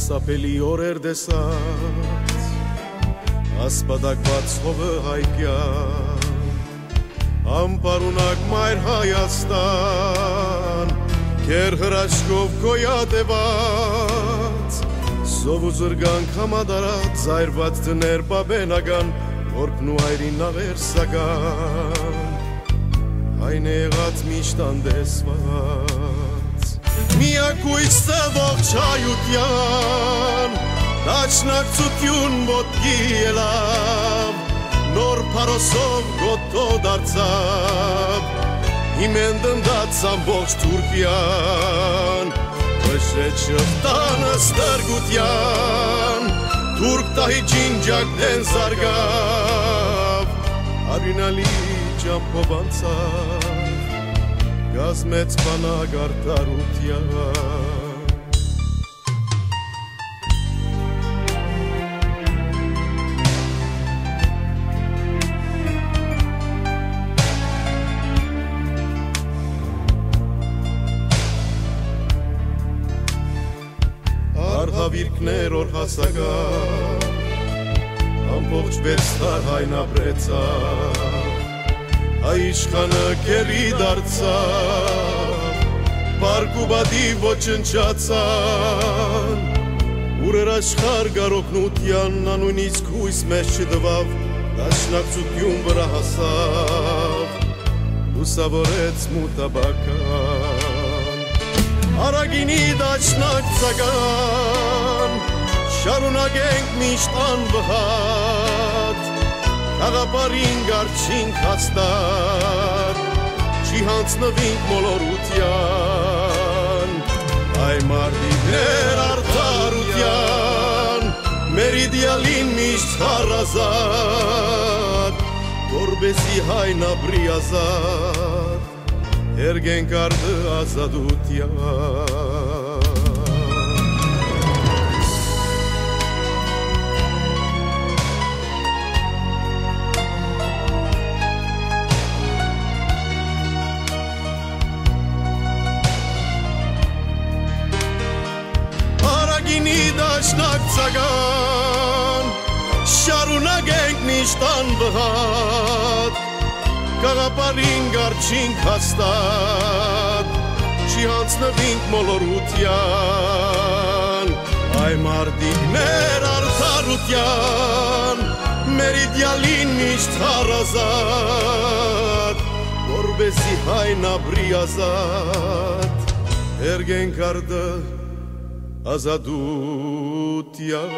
Սարսափելի օրեր դեսած ասպատակված հողը հայկյան անպարունակ մայր Հայաստան քեր հրաշքով գոյատևած սով ու զրգանք համադարած զայրված դներ բաբենական որքն ու հայրին ավերսական այն եղած միշտ անդեսված միակույց ողջ հայության դաշնակցություն ոտքի ելավ նոր փարոսով գոտո դարձավ հիմեն դնդաց ամբողջ Թուրքիան վշեց շղթանը ստարգության թուրք տահի ջինջակ դեն զարգավ արյունալի ճամփով անցավ գազմեց բանակ արդարության Արհավիրքներ օր հասագար ամբողջ 6 տար հայն ապրեցավ հայ իշխանը կերի դարձավ պարկ ու բադի ոչնչացան ուրեր աշխար գարօգնության նույնիսկ հույս մեզ չդվավ դաշնակցություն վրա հասավ լուսավորեց մութաբական Արագինի դաշնակցական շարունակենք միշտ անվհատ Աղապարին գարջինք հաստատ չի հանցնվինք մոլորության այ մարդիկներ արդարության մեր իդեալին միշտ հարազատ որպեսզի հայն ապրի ազատ Երգենք արդը ազատության Արագինի դաշնակցական շարունակենք միշտ անվհատ Գաղապարին գարջինք հաստատ չի հանցնվինք մոլորության այ մարդիկներ արդարության մեր իդեալին միշտ հարազատ որպեսզի հայն ապրի ազատ երգենք արդը ազատության